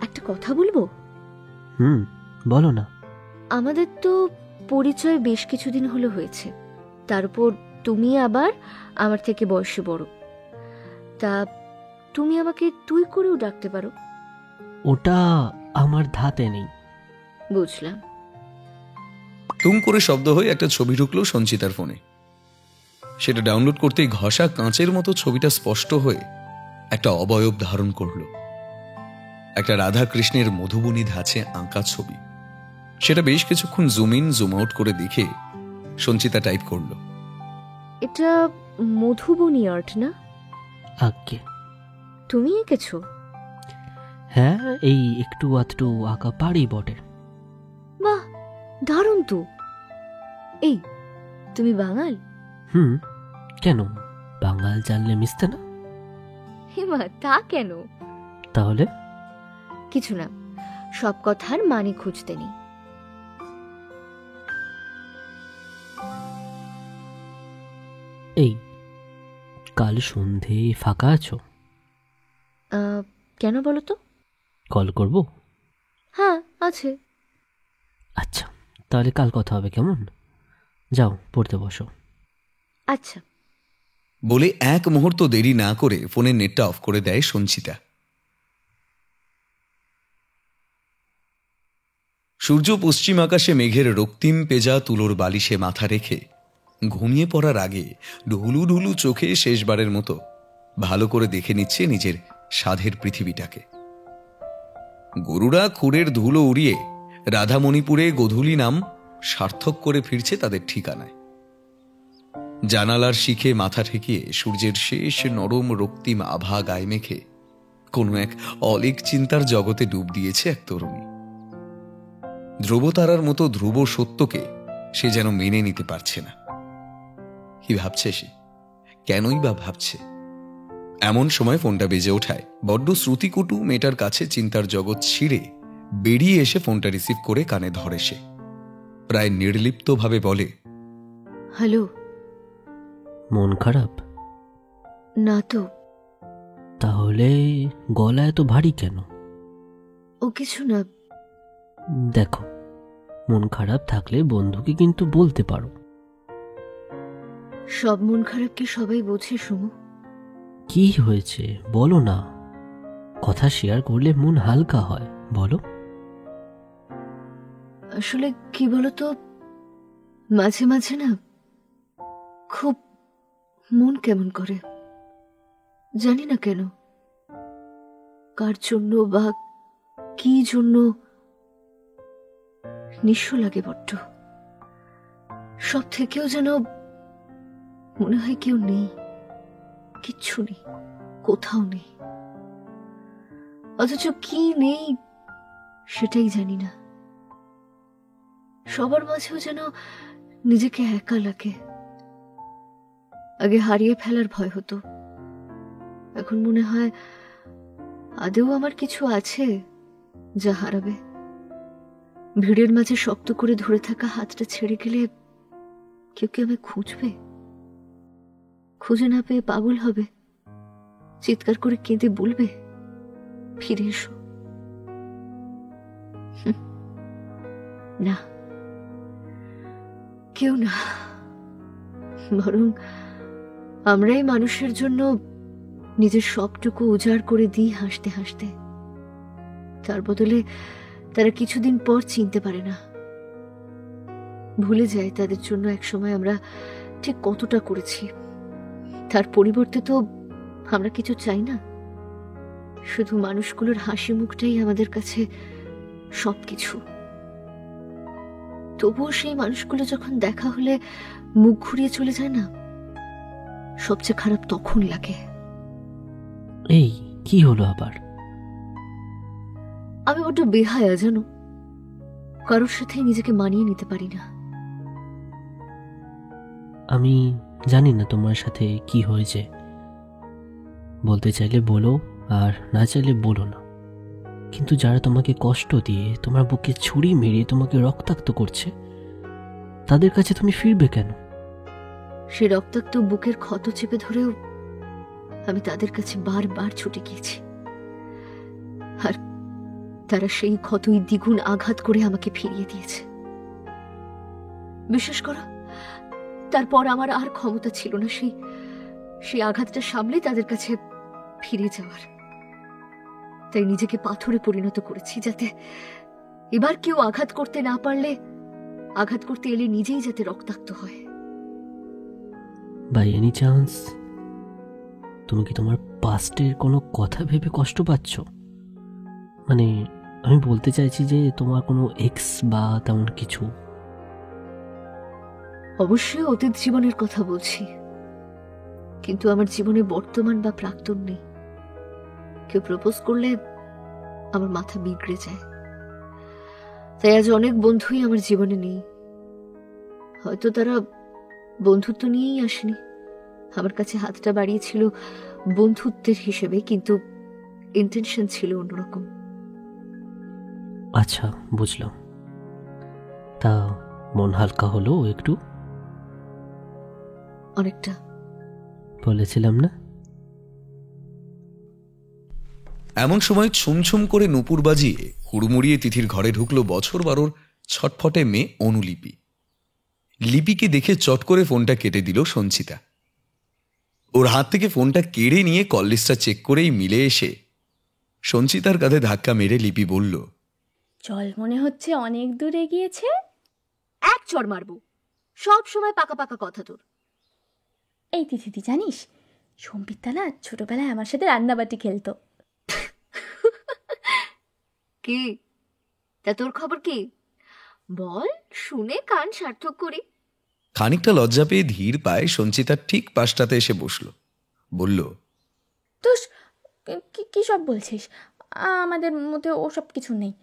Speaker 1: একটা কথা বলবো?
Speaker 3: বলো না।
Speaker 1: আমাদের তো পরিচয় বেশ কিছুদিন হলো হয়েছে, তার উপর তুমি আবার আমার থেকে বয়সে বড়। তা তুমি আমাকে তুই করেও ডাকতে পারো।
Speaker 3: ওটা আমার ধাতে নেই।
Speaker 1: বুঝলাম।
Speaker 2: টুং করে শব্দ হয়ে একটা ছবি ঢুকলো সঞ্চিতার ফোনে। সেটা ডাউনলোড করতেই ঘষা কাঁচের মতো ছবিটা স্পষ্ট হয়ে একটা অবয়ব ধারণ করলো। একটা রাধা কৃষ্ণের মধুবনী ধাঁচে আঁকা ছবি। সেটা বেশ কিছুক্ষণ জুম ইন জুম আউট করে দেখে সঞ্চিতা টাইপ করলো।
Speaker 1: এটা মধুবনী আর্ট না?
Speaker 3: আজ্ঞে।
Speaker 1: তুমি এঁকেছো?
Speaker 3: হ্যাঁ, এই একটু আধটু আঁকা পারি বটে।
Speaker 1: বাহ, দারুণ তো। এই, তুমি বাঙাল?
Speaker 3: কেন, বাঙাল জানলে মিশতে না?
Speaker 1: হেমা, তা কেন?
Speaker 3: তাহলে?
Speaker 1: কিছু না, সব কথার মানে খুঁজতে নেই।
Speaker 3: এই, কাল সন্ধে ফাঁকা আছো?
Speaker 1: কেন বলো তো?
Speaker 3: কল করব?
Speaker 1: হ্যাঁ, আছে।
Speaker 3: আচ্ছা, তাহলে কাল কথা হবে, কেমন? যাও, পড়তে বসো।
Speaker 1: আচ্ছা।
Speaker 2: বলে এক মুহূর্ত দেরি না করে ফোনের নেটটা অফ করে দেয় সঞ্চিতা। সূর্য পশ্চিম আকাশে মেঘের রক্তিম পেজা তুলোর বালিশে মাথা রেখে ঘুমিয়ে পড়ার আগে ঢুলু ঢুলু চোখে শেষবারের মতো ভালো করে দেখে নিচ্ছে নিজের সাধের পৃথিবীটাকে। গরুরা খুরের ধুলো উড়িয়ে রাধামণিপুরে গোধূলি নাম সার্থক করে ফিরছে তাদের ঠিকানায়। জানালার শিখে মাথা ঠেকিয়ে সূর্যের শেষ নরম রক্তিম আভা গায়ে মেখে কোনো এক অলিক চিন্তার জগতে ডুব দিয়েছে এক তরুণী। ধ্রুবতারার মতো ধ্রুব সত্যকে সে যেন মেনে নিতে পারছে না। কি ভাবছে সে? কেনই বা ভাবছে? এমন সময় ফোনটা বেজে ওঠায় বড্ড শ্রুতিকটু মেয়েটার কাছে চিন্তার জগৎ ছিঁড়ে বেরিয়ে এসে ফোনটা রিসিভ করে কানে ধরে সে প্রায় নির্লিপ্তভাবে বলে,
Speaker 1: হ্যালো।
Speaker 3: মন খারাপ?
Speaker 1: না তো।
Speaker 3: তাহলে গলা এত ভারী কেন?
Speaker 1: ও কিছু না।
Speaker 3: দেখো, মন খারাপ থাকলে বন্ধুকে কিন্তু বলতে পারো।
Speaker 1: সব মন খারাপ কি সবাই বোঝে সুমু?
Speaker 3: কি হয়েছে বলো না, কথা শেয়ার করলে মন হালকা হয়। বলো।
Speaker 1: আসলে কি বলতো, মাঝে মাঝে না খুব মন কেমন করে, জানি না কেন, কার জন্য বা কি জন্য নিঃস্ব লাগে বড্ড। সব থেকেও যেন মনে হয় কেউ নেই, কিচ্ছু নেই, কোথাও নেই। অথচ কি নেই সেটাই জানি না। সবার মাঝেও যেন নিজেকে একা লাগে। আগে হারিয়ে ফেলার ভয় হতো, এখন মনে হয় আদেও আমার কিছু আছে যা হারাবে। ভিড়ের মাঝে শক্ত করে ধরে থাকা হাতটা ছেড়ে গেলে কেউ কি আমায় খুঁজবে? খুঁজে না পেয়ে পাগল হবে, চিৎকার করে কেঁদে বলবে, ফিরে এসো। না, কেউ না, বরং আমরাই মানুষের জন্য নিজের সবটুকু উজাড় করে দিই হাসতে হাসতে। তার বদলে তারা কিছুদিন পর চিনতে পারে না, ভুলে যায় তাদের জন্য একসময় আমরা ঠিক কতটা করেছি। তার পরিবর্তে তো আমরা কিছু চাই না, শুধু মানুষগুলোর হাসি মুখটাই আমাদের কাছে সবকিছু। তবুও সেই মানুষগুলো যখন দেখা হলে মুখ ঘুরিয়ে চলে যায় না, সবচেয়ে খারাপ তখন লাগে।
Speaker 3: এই কি হলো আবার?
Speaker 1: আমি বড্ড বেহায়া জানো, কারোর সাথে নিজেকে মানিয়ে নিতে পারি না।
Speaker 3: আমি জানি না তোমার সাথে কি হয়েছে, বলতে চাইলে বলো আর না চাইলে বলো না, কিন্তু যারা তোমাকে কষ্ট দিয়ে তোমার বুকে ছুরি মেরে তোমাকে রক্তাক্ত করছে, তাদের কাছে তুমি ফিরবে কেন?
Speaker 1: সে রক্তাক্ত বুকের ক্ষত চেপে ধরেও আমি তাদের কাছে বারবার ছুটে গিয়েছি, আর তারা সেই ক্ষতই দ্বিগুণ আঘাত করে আমাকে ফিরিয়ে দিয়েছে। বিশ্বাস করো, তারপর আমার আর ক্ষমতা ছিল না সেই আঘাতটা সামলে তাদের কাছে ফিরে যাওয়ার। তাই নিজেকে পাথরে পরিণত করেছি, যাতে এবার কেউ আঘাত করতে না পারলে, আঘাত করতে এলে নিজেই যাতে রক্তাক্ত হয়।
Speaker 3: বাই এনি চান্স তুমি কি তোমার পাস্টের কোনো কথা ভেবে কষ্ট পাচ্ছ? মানে আমি বলতে চাইছি যে তোমার কোনো এক্স বা তেমন কিছু।
Speaker 1: অবশ্যই অতীত জীবনের কথা বলছি, কিন্তু আমার জীবনে বর্তমান বা প্রাক্তন নেই। কেউ প্রপোজ করলে আমার মাথা বিগড়ে যায়, তাই আজ অনেক বন্ধুই আমার জীবনে নেই। হয়তো তারা বন্ধুত্ব নিয়েই আসেনি, আমার কাছে হাতটা বাড়িয়েছিল বন্ধুত্বের হিসেবে, কিন্তু ইন্টেনশন ছিল অন্যরকম।
Speaker 3: আচ্ছা, বুঝলাম। তা মন হালকা হলো একটু?
Speaker 1: অনেকটা।
Speaker 3: বলেছিলাম না।
Speaker 2: এমন সময় ছুমছুম করে নুপুর বাজিয়ে হুড়মুড়িয়ে তিথির ঘরে ঢুকলো বছর 12 ছটফটে মেয়ে অনুলিপি। লিপিকে দেখে চট করে ফোনটা কেটে দিল সঞ্চিতা। ওর হাত থেকে ফোনটা কেড়ে নিয়ে কল লিস্টটা চেক করেই মিলে এসে সঞ্চিতার কাঁধে ধাক্কা মেরে লিপি বলল,
Speaker 5: চল মনে হচ্ছে অনেক দূর এগিয়েছে।
Speaker 1: এক চড় মারবো, সব সময় পাকা পাকা কথা তোর।
Speaker 5: এই তিথিদি জানিস, সম্পিতা না ছোটবেলায় আমার সাথে রান্নাবাটি খেলতো।
Speaker 1: কি তা তোর খবর কি বল, শুনে কান সার্থক করি।
Speaker 2: খানিকটা লজ্জা পেয়ে ধীর পায়ে সঞ্চিতার ঠিক পাশটাতে এসে বসল, বলল,
Speaker 5: তো কি সব বলছিস? আমাদের মধ্যে ওসব কিছু নেই।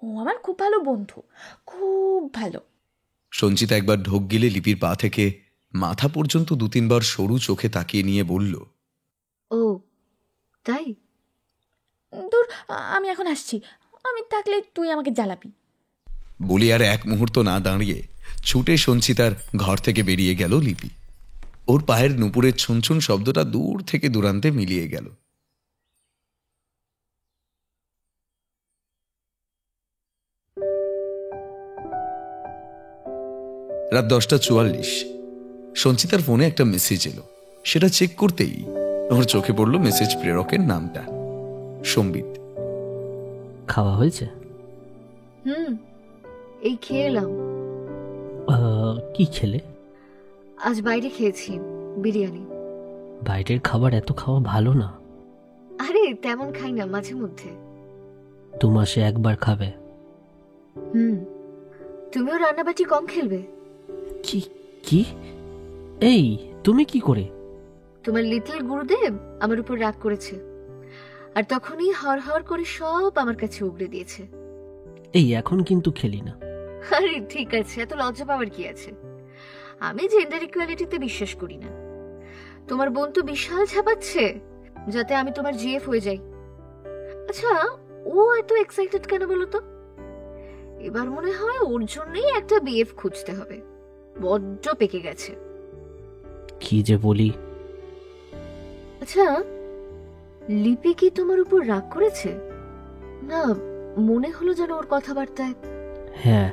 Speaker 5: ও আমার খুব ভালো বন্ধু, খুব ভালো।
Speaker 2: সঞ্চিতা একবার ঢোক গিলে লিপির পা থেকে মাথা পর্যন্ত 2-3 বার সরু চোখে তাকিয়ে নিয়ে বলল,
Speaker 1: ও তাই?
Speaker 5: দূর, আমি এখন আসছি, আমি থাকলে তুই আমাকে জ্বালাবি।
Speaker 2: বলি আর এক মুহূর্ত না দাঁড়িয়ে ছুটে সঞ্চিতার ঘর থেকে বেরিয়ে গেল লিপি। ওর পায়ের নুপুরের ছুনছুন শব্দটা দূর থেকে দূরান্তে মিলিয়ে গেল। রাত 10:44। সঞ্চিতার ফোনে একটা মেসেজ এলো। সেটা চেক করতেই ওর চোখে পড়ল মেসেজ প্রেরকের নামটা, সম্বিত।
Speaker 3: খাওয়া হয়েছে?
Speaker 1: এই খেয়ে এলাম।
Speaker 3: কি খেলে?
Speaker 1: আজ বাইরে খেয়েছি, বিরিয়ানি।
Speaker 3: বাইরের খাবার এত খাওয়া ভালো না।
Speaker 1: আরে তেমন খাই না, মাঝে মধ্যে।
Speaker 3: 2 মাসে একবার খাবে।
Speaker 1: তুমিও রান্নাবাটি কম খেলবে।
Speaker 3: কি কি? এই তুমি কি করে?
Speaker 1: তোমার লিটল গুরুদেব আমার উপর রাগ করেছে, আর তখনই হর হর করে সব আমার কাছে উগড়ে দিয়েছে।
Speaker 3: এই এখন কিন্তু খেলি না।
Speaker 1: আরে ঠিক আছে, এত লজ্জা পাওয়ার কি আছে? আমি জেন্ডার ইকুয়ালিটিতে বিশ্বাস করি না। তোমার বোন তো বিশাল ঝাপাচ্ছে যাতে আমি তোমার জিএফ হয়ে যাই। আচ্ছা, ও এত এক্সাইটেড কেন বলো তো? এবার মনে হয় ওর জন্যই একটা বিএফ খুঁজতে হবে। বড্ড পেকে গেছে।
Speaker 3: কি যে বলি।
Speaker 1: আচ্ছা, লিপি কি তোমার উপর রাগ করেছে? না, মনে হলো যেন ওর কথাবার্তায়।
Speaker 3: হ্যাঁ,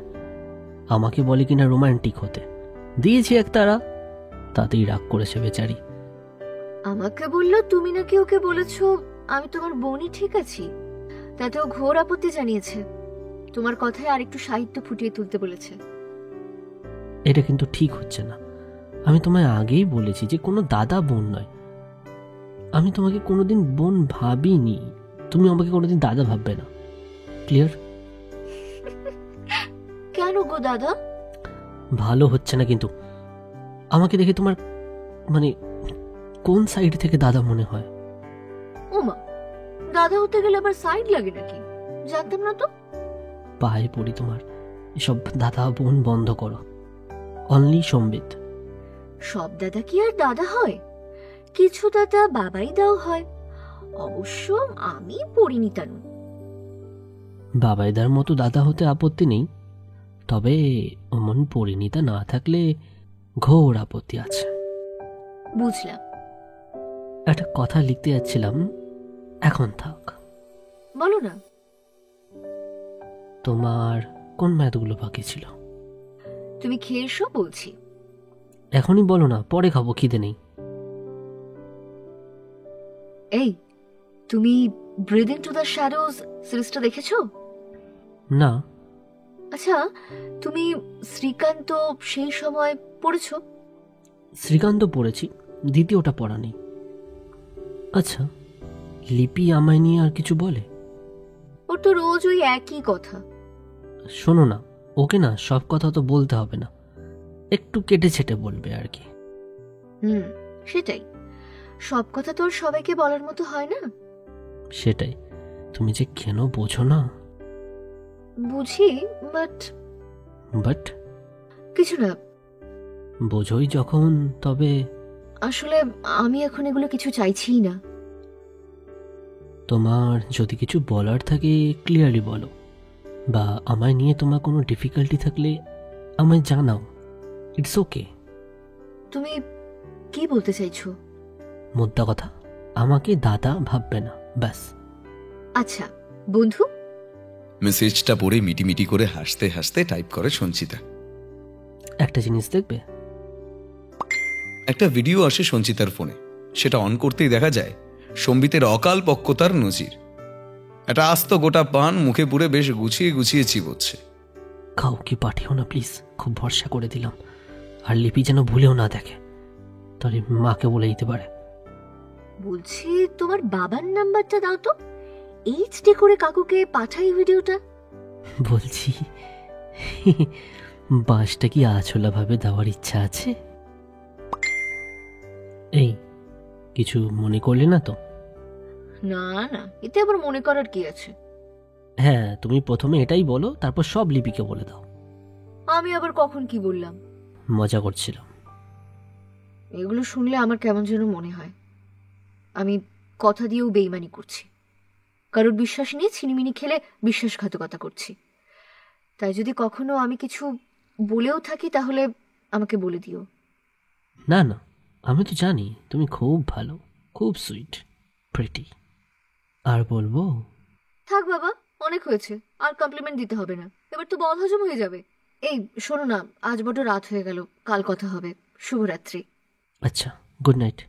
Speaker 3: আমাকে বলে কিনা রোমান্টিক হতে, দিয়েছি এক তারা, তাতেই রাগ করেছে বেচারি।
Speaker 1: আমাকে বলল তুমি নাকি ওকে বলেছো আমি তোমার বোনই ঠিক আছি, তাতেও ঘোর আপত্তি জানিয়েছে। তোমার কথায় আরেকটু সাহিত্য ফুটিয়ে তুলতে বলেছে।
Speaker 3: এটা কিন্তু ঠিক হচ্ছে না। আমি তোমায় আগেই বলেছি যে কোনো দাদা বোন নয়। আমি তোমাকে কোনোদিন বোন ভাবিনি, তুমি আমাকে কোনোদিন দাদা ভাববে না। ক্লিয়ার?
Speaker 1: কেন গো দাদা?
Speaker 3: ভালো হচ্ছে না কিন্তু। আমাকে দেখে তোমার মানে কোন সাইড থেকে দাদা মনে হয়?
Speaker 1: ওমা, দাদা হতে গেলে আবার সাইড লাগে নাকি? জানতাম না তো।
Speaker 3: পায়ে পড়ি তোমার, এসব দাদা বোন বন্ধ করো। অনলি সম্বিত।
Speaker 1: সব দাদা কি আর দাদা হয়? কিছু দাদা বাবাই দাও হয়। অবশ্য আমি পরিণীতা নই।
Speaker 3: বাবাইদার মতো দাদা হতে আপত্তি নেই, তবে অমন পরিণীতা না থাকলে ঘোর আপত্তি আছে।
Speaker 1: বুঝলাম।
Speaker 3: একটা কথা লিখতে যাচ্ছিলাম, এখন থাক।
Speaker 1: বলো না।
Speaker 3: তোমার কোন ম্যাথগুলো বাকি ছিল?
Speaker 1: তুমি খেয়ে এসো বলছি।
Speaker 3: এখনই বলো না, পরে খাবো, খিদে নেই।
Speaker 1: এই, তুমি ব্রিথ ইনটু দ্য শ্যাডোজ সিরিজটা দেখেছো?
Speaker 3: না।
Speaker 1: আচ্ছা, তুমি শ্রীকান্ত সেই সময় পড়েছো?
Speaker 3: শ্রীকান্ত পড়েছি, দ্বিতীয়টা পড়া নেই। আচ্ছা, লিপি আমায় নিয়ে আর কিছু বলে?
Speaker 1: ওর তো রোজ ওই একই কথা।
Speaker 3: শোনো না, ওকে না সব কথা তো বলতে হবে না, একটু কেটে ছেটে বলবে আর কি।
Speaker 1: সেটাই। সব কথা তো আর সবাইকে বলার মতো হয় না।
Speaker 3: সেটাই। তুমি যে কেন বোঝো না।
Speaker 1: বুঝি, বাট
Speaker 3: বাট
Speaker 1: কিছু না।
Speaker 3: বোঝোই যখন, তবে
Speaker 1: আসলে আমি এখন এগুলো কিছু চাইছি না।
Speaker 3: তোমার যদি কিছু বলার থাকে ক্লিয়ারলি বলো, বা আমায় নিয়ে তোমার কোনো ডিফিকাল্টি থাকলে আমায় জানাও। It's okay.
Speaker 1: তুমি কি বলতে চাইছো?
Speaker 3: মোদ্দা কথা, আমাকে দাদা ভাববে না, ব্যাস।
Speaker 1: আচ্ছা বন্ধু।
Speaker 2: মেসেজটা পড়ে মিটিমিটি করে হাসতে হাসতে টাইপ করে সঞ্চিতা।
Speaker 3: একটা জিনিস দেখবে।
Speaker 2: একটা ভিডিও আসে সঞ্চিতার ফোনে। সেটা অন করতেই দেখা যায় সম্বিতের অকাল পক্কতার নজির। একটা আস্ত গোটা পান মুখে পুরে বেশ গুছিয়ে গুছিয়ে চিবোচ্ছে।
Speaker 3: কাউকে পাঠিও না প্লিজ, খুব ভরসা করে দিলাম। আর লিপি যেন ভুলেও না দেখে, তাহলে মাকে বলে দিতে পারে।
Speaker 1: বলছি তোমার বাবার নাম্বারটা দাও তো, এইচডি করে কাকুকে পাঠাই ভিডিওটা।
Speaker 3: বলছি বাসটা কি আছলা ভাবে দেওয়ার ইচ্ছা আছে? এই কিছু মনে করলে না তো?
Speaker 1: না না, এতে আবার মনে করার কি আছে?
Speaker 3: হ্যাঁ, তুমি প্রথমে এটাই বলো, তারপর সব লিপিকে বলে দাও।
Speaker 1: আমি আবার কখন কি বললাম?
Speaker 3: মজা করছিলাম।
Speaker 1: এগুলো শুনলে আমার কেমন যেন মনে হয় আমি কথা দিয়েও বেইমানি করছি। কারোর বিশ্বাস নিয়ে ছিনিমিনি খেলে বিশ্বাসঘাতকতা করছি। তাই যদি কখনো আমি কিছু বলেও থাকি তাহলে আমাকে বলে দিও।
Speaker 3: না না, আমি তো জানি তুমি খুব ভালো, খুব সুইট, প্রিটি। আর বলবো?
Speaker 1: থাক বাবা, অনেক হয়েছে, আর কমপ্লিমেন্ট দিতে হবে না, এবার তো বদহজম হয়ে যাবে। এই শোনো না, আজ বড় রাত হয়ে গেল, কাল কথা হবে। শুভরাত্রি।
Speaker 3: আচ্ছা, গুড নাইট।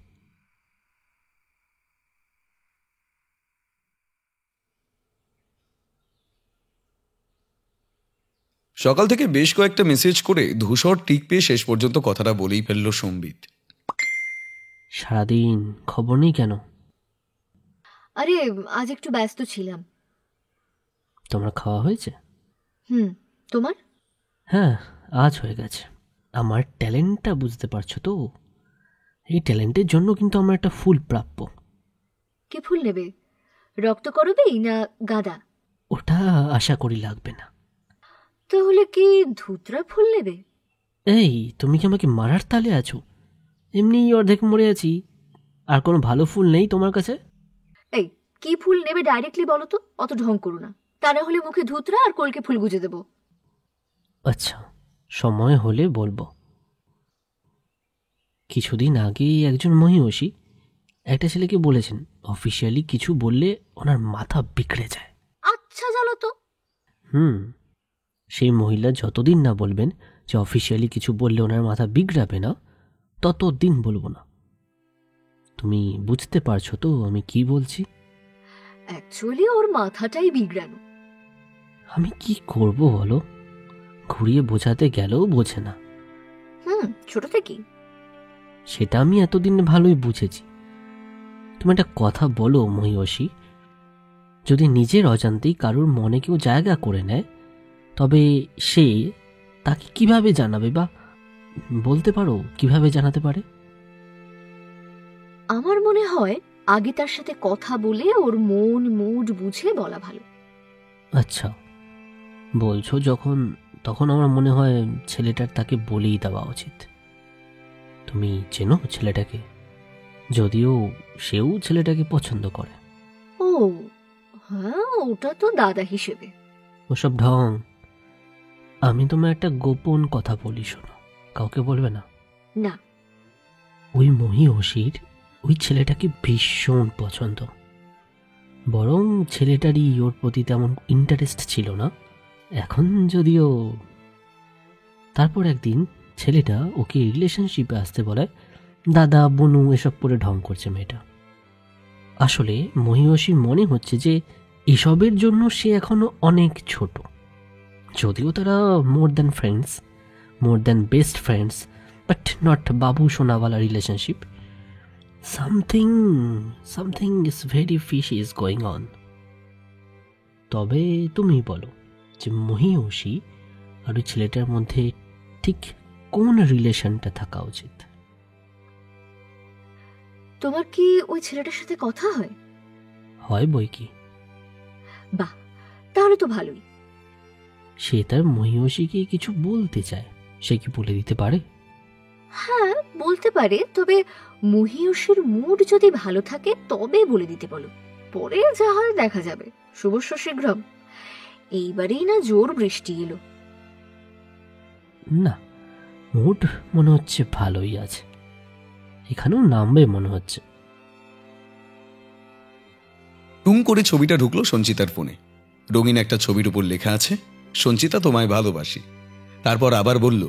Speaker 2: সকাল থেকে বেশ কয়েকটা মেসেজ করে ধূসর টিক পেয়ে শেষ পর্যন্ত কথাটা বলেই ফেলল সম্বিত।
Speaker 3: সারাদিন খবর নেই কেন?
Speaker 1: আরে আজ একটু ব্যস্ত ছিলাম।
Speaker 3: তোমার খাওয়া হয়েছে?
Speaker 1: তোমার?
Speaker 3: হ্যাঁ, আজ হয়ে গেছে। আমার ট্যালেন্টটা বুঝতে পারছো তো? এই ট্যালেন্টের জন্য কিন্তু আমার একটা ফুল প্রাপ্য।
Speaker 1: কি ফুল নেবে? রক্তকরবী না গাঁদা?
Speaker 3: ওটা আশা করি লাগবে না।
Speaker 1: তাহলে কি ধুতরা ফুল নেবে?
Speaker 3: এই, তুমি কি আমাকে মারার তালে আছো? এমনি অর্ধেক মরে আছি, আর কোনো ভালো ফুল নেই তোমার কাছে?
Speaker 1: এই কি ফুল নেবে ডাইরেক্টলি বলো তো, অত ঢং করো না, তা না হলে মুখে ধুতরা আর কলকে ফুল গুজে দেবো।
Speaker 3: আচ্ছা, সময় হলে বলবো। কিছুদিন আগে একজন মহিষী একটা ছেলেকে বলেছেন অফিসিয়ালি কিছু বললে ওনার মাথা বিগড়ে যায়।
Speaker 1: আচ্ছা জানো তো।
Speaker 3: সেই মহিলা যতদিন না বলবেন যে অফিসিয়ালি কিছু বললে ওনার মাথা বিগড়াবে না, ততদিন বলবো না। তুমি বুঝতে পারছো তো আমি কি বলছি?
Speaker 1: অ্যাকচুয়ালি ওর মাথাটাই বিগড়ানো।
Speaker 3: আমি কি করব বলো? ঘুরিয়ে বোঝাতে গেলেও বোঝে না।
Speaker 1: ছোট থেকেই।
Speaker 3: সেটা আমি এতদিন ভালোই বুঝেছি। তুমি একটা কথা বলো মহিষী, যদি নিজের অজান্তেই কারোর মনে কেউ জায়গা করে নেয়, তবে সে তাকে কিভাবে জানাবে, বা বলতে পারো কিভাবে জানাতে পারে?
Speaker 1: আমার মনে হয় আগে তার সাথে কথা বলে ওর মন মুড বুঝে বলা ভালো।
Speaker 3: আচ্ছা, বলছো যখন, তখন আমার মনে হয় ছেলেটার তাকে বলেই দেওয়া উচিত। তুমি চেনো ছেলেটাকে? যদিও সেও ছেলেটাকে পছন্দ করে।
Speaker 1: ও হ্যাঁ, ওটা তো দাদা হিসেবে।
Speaker 3: ওসব ঢং। আমি তোমার একটা গোপন কথা বলি, শোনো, কাউকে বলবে না।
Speaker 1: না।
Speaker 3: ওই মহিষীর ওই ছেলেটাকে ভীষণ পছন্দ, বরং ছেলেটারই ওর প্রতি তেমন ইন্টারেস্ট ছিল না এখন যদিও। তারপর একদিন ছেলেটা ওকে রিলেশনশিপে আসতে বলে, দাদা বনু এসব করে ঢং করছে মেয়েটা। আসলে মহিষীর মনে হচ্ছে যে এসবের জন্য সে এখনো অনেক ছোট। যদিও তারা more than friends, more than best friends, but not Babu সোনাওয়ালা relationship. something is very fishy is going on. তবে তুমি বলো যে মহিষী আর ওই ছেলেটার মধ্যে ঠিক কোন রিলেশনটা থাকা উচিত?
Speaker 1: তোমার কি ওই ছেলেটার সাথে কথা হয়?
Speaker 3: হয় বই কি।
Speaker 1: বাহ, তাহলে তো ভালোই।
Speaker 3: সে তার মহিষীকে কিছু বলতে চায়, সে কি বলে দিতে পারে?
Speaker 1: হ্যাঁ বলতে পারে, তবে মহিষীর মুড যদি ভালো থাকে তবে বলে দিতে বলো, পরে যা হয় দেখা যাবে। শুভস্য শীঘ্রম। এইবারেই না জোর বৃষ্টি এলো।
Speaker 3: না, মুড মনে হচ্ছে ভালোই আছে, এখানেও নামবে মনে হচ্ছে।
Speaker 2: টুং করে ছবিটা ঢুকলো সঞ্চিতার ফোনে। রঙিন একটা ছবির উপর লেখা আছে, সঞ্চিতা তোমায় ভালোবাসি। তারপর আবার বলল,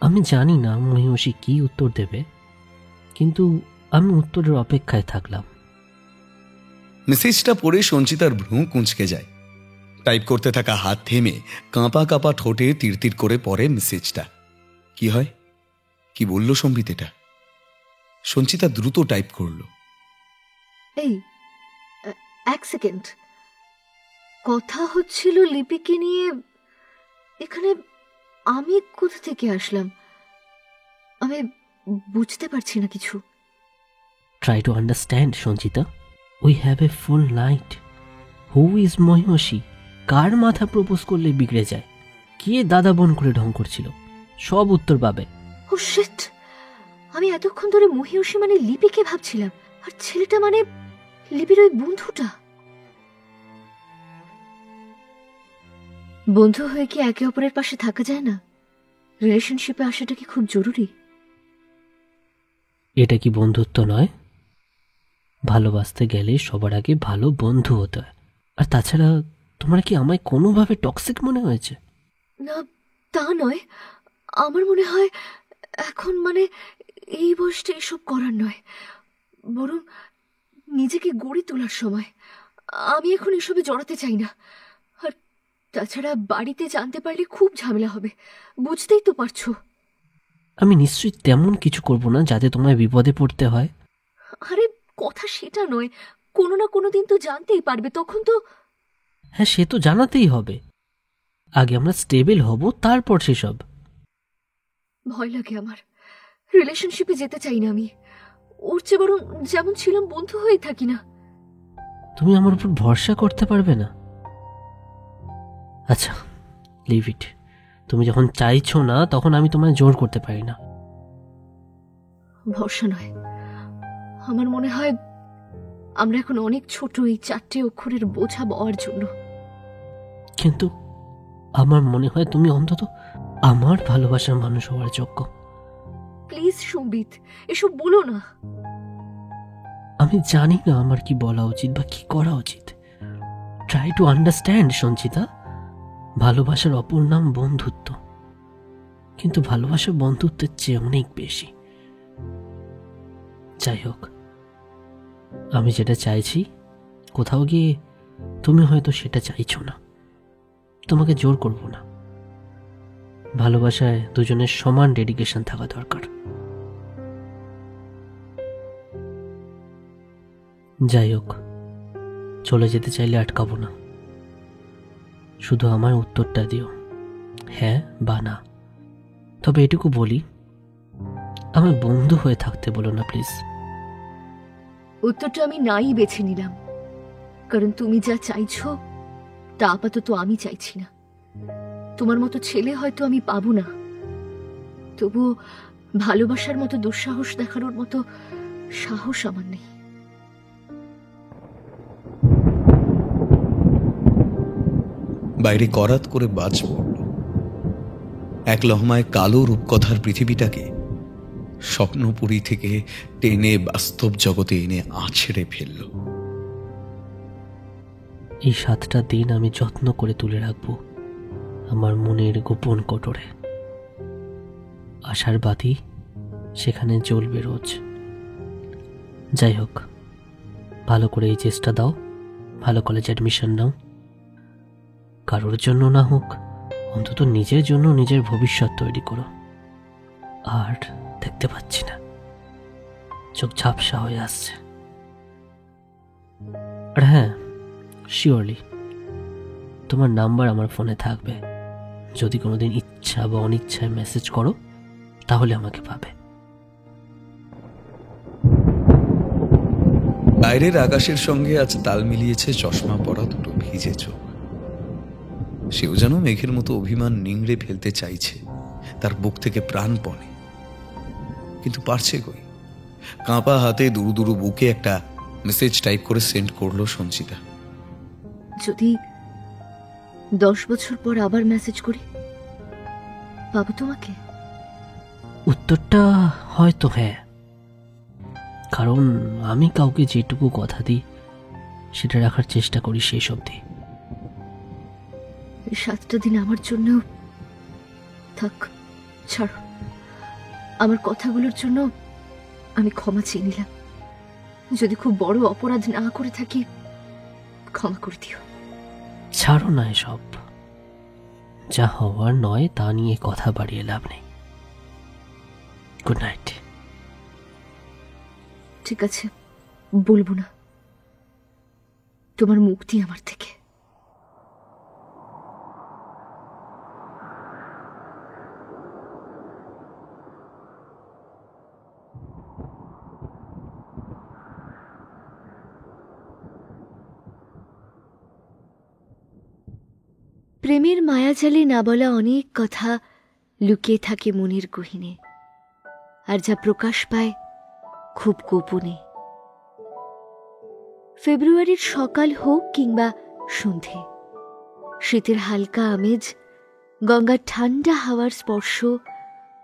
Speaker 3: আমি জানি না মহিষী কি উত্তর দেবে, কিন্তু আমি উত্তরের অপেক্ষায় থাকলাম।
Speaker 2: মেসেজটা পড়ে সঞ্চিতার ভ্রু কুঁচকে যায়। টাইপ করতে থাকা হাত থেমে কাঁপা কাঁপা ঠোঁটে তীর করে পড়ে মেসেজটা। কি হয়, কি বলল সম্বিত এটা? সঞ্চিতা দ্রুত টাইপ করল,
Speaker 1: এই এক সেকেন্ড, কথা হচ্ছিল লিপিকে নিয়ে, এখানে আমি কোথা থেকে আসলাম? আমি বুঝতে পারছি না কিছু।
Speaker 3: Try to understand Sanchita, we have a full night. Who is মহিষী? কার মাথা প্রপোজ করলে বিগড়ে যায়? কে দাদা বোন করে ঢং করছিল? সব উত্তর পাবে।
Speaker 1: ও শিট, আমি এতক্ষণ ধরে মহিষী মানে লিপিকে ভাবছিলাম, আর ছেলেটা মানে লিপির ওই বন্ধুটা। বন্ধু হয়ে কি একে অপরের পাশে থাকা যায় না? রিলেশনশিপে আসাটা কি খুব জরুরি?
Speaker 3: এটা কি বন্ধুত্ব নয়? ভালোবাসতে গেলে সবার আগে ভালো বন্ধু হতে হয়। আর তাছাড়া তোমার কি আমায় কোনোভাবে টক্সিক মনে হয়েছে?
Speaker 1: না, তা নয়। আমার মনে হয় এখন এই বয়সটা এসব করার নয়, বরং নিজেকে গড়ে তোলার সময়। আমি এখন এসবে জড়াতে চাই না। আর তাছাড়া বাড়িতে জানতে পারলে খুব ঝামেলা হবে, বুঝতেই তো পারছো।
Speaker 3: আমি নিশ্চয়ই তেমন কিছু করব না যাতে তোমায় বিপদে পড়তে হয়।
Speaker 1: আরে কথা সেটা নয়, কোনো না কোনো দিন তো জানতেই পারবে, তখন তো।
Speaker 3: হ্যাঁ, সে তো জানাতেই হবে। আগে আমরা স্টেবল হব, তারপর সেসব।
Speaker 1: ভয় লাগে আমার। রিলেশনশিপে যেতে চাই না আমি। ওর চেয়ে বরং যেমন ছিলাম বন্ধু হয়েই থাকি না?
Speaker 3: তুমি আমার উপর ভরসা করতে পারবে না? আচ্ছা, লিভ ইট। তুমি যখন চাইছো না তখন আমি তোমায় জোর করতে পারি না।
Speaker 1: ভরসা নয়, আমার মনে হয় আমরা এখন অনেক ছোট এই 4টে অক্ষরের বোঝা বওয়ার জন্য।
Speaker 3: কিন্তু আমার মনে হয় তুমি অন্তত আমার ভালোবাসার মানুষ হওয়ার যোগ্য।
Speaker 1: প্লিজ সম্বিত, এসব বলো না।
Speaker 3: আমি জানি না আমার কি বলা উচিত বা কি করা উচিত। Try to understand Sanchita. ভালোবাসার অপর নাম বন্ধুত্ব, কিন্তু ভালোবাসা বন্ধুত্বের চেয়ে অনেক বেশি। যাই হোক, আমি যেটা চাইছি, কোথাও গিয়ে তুমি হয়তো সেটা চাইছো না। তোমাকে জোর করব না। ভালোবাসায় দুজনের সমান ডেডিকেশন থাকা দরকার। যাই হোক, চলে যেতে চাইলে আটকাবো না। শুধু আমার উত্তরটা দিও, হ্যাঁ বা না। তবে এটুকু বলি, আমার বন্ধু হয়ে থাকতে বলো না প্লিজ।
Speaker 1: উত্তরটা আমি নাই বেছে নিলাম, কারণ তুমি যা চাইছো তা আপাতত আমি চাইছি না। তোমার মতো ছেলে হয়তো আমি পাবো না, তবুও ভালোবাসার মতো দুঃসাহস দেখানোর মতো সাহস আমার নেই।
Speaker 2: বাইরে করাত করে বাজ পড়ল। এক লহমায় কালো রূপকথার পৃথিবীটাকে স্বপ্নপুরী থেকে টেনে বাস্তব জগতে এনে আছড়ে ফেলল।
Speaker 3: এই 7টা দিন আমি যত্ন করে তুলে রাখবো আমার মনের গোপন কোটরে। আশার বাতি সেখানে জ্বলবে রোজ। যাই হোক, ভালো করে এই চেষ্টা দাও, ভালো কলেজ অ্যাডমিশন নাও। কারোর জন্য না হোক, অন্তত নিজের জন্য নিজের ভবিষ্যৎ তৈরি করো। আর দেখতে পাচ্ছি না, চোখ ঝাপসা হয়ে আসছে। আর হ্যাঁ, শিওরলি তোমার নাম্বার আমার ফোনে থাকবে। যদি কোনোদিন ইচ্ছা বা অনিচ্ছায় মেসেজ করো তাহলে আমাকে পাবে।
Speaker 2: বাইরের আকাশের সঙ্গে আজ তাল মিলিয়েছে চশমা পরা দুটো ভিজে চোখ। সেও যেন মেঘের মতো অভিমান নিংড়ে ফেলতে চাইছে তার বুক থেকে প্রাণপণে, কিন্তু পারছে কই। কাঁপা হাতে দুরু দুরু বুকে একটা মেসেজ টাইপ করে সেন্ড করলো সঞ্চিতা।
Speaker 1: যদি 10 বছর পর আবার মেসেজ করি, পাবো তোমাকে?
Speaker 3: উত্তরটা হয়তো হ্যাঁ, কারণ আমি কাউকে যেটুকু কথা দিই সেটা রাখার চেষ্টা করি শেষ অবধি।
Speaker 1: এই 7টা দিন আমার জন্য থাক, ছাড়ো। আমার কথাগুলোর জন্য আমি ক্ষমা চেয়ে নিলাম। যদি খুব বড় অপরাধ না করে থাকি, ক্ষমা করে দিও।
Speaker 3: ছাড়ো না এসব, যা হওয়ার নয় তা নিয়ে কথা বাড়িয়ে লাভ নেই। Good night.
Speaker 1: ঠিক আছে, বলবো না। তোমার মুক্তি আমার থেকে। প্রেমের মায়াজালে না বলা অনেক কথা লুকিয়ে থাকে মনের গহীনে, আর যা প্রকাশ পায় খুব গোপনে। ফেব্রুয়ারির সকাল হোক কিংবা সন্ধে, শীতের হালকা আমেজ, গঙ্গার ঠান্ডা হাওয়ার স্পর্শ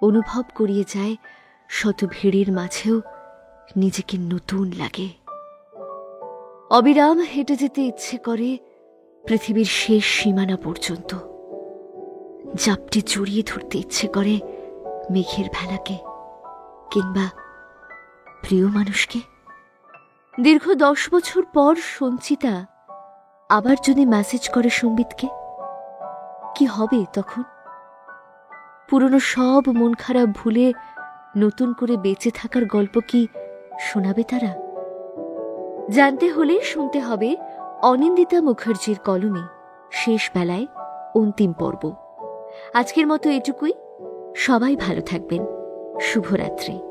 Speaker 1: অনুভব করিয়ে যায় শত ভিড়ের মাঝেও নিজেকে নতুন লাগে। অবিরাম হেঁটে যেতে ইচ্ছে করে পৃথিবীর শেষ সীমানা পর্যন্ত। জাপটে জড়িয়ে ধরতে ইচ্ছে করে মেঘের ভেলাকে কিংবা প্রিয় মানুষকে। দীর্ঘ 10 বছর পর সঞ্চিতা আবার যদি মেসেজ করে সম্বিতকে, কি হবে তখন? পুরনো সব মন খারাপ ভুলে নতুন করে বেঁচে থাকার গল্প কি শোনাবে তারা? জানতে হলে শুনতে হবে অনিন্দিতা মুখার্জির কলমে শেষ বেলায় অন্তিম পর্ব। আজকের মতো এটুকুই। সবাই ভালো থাকবেন। শুভরাত্রি।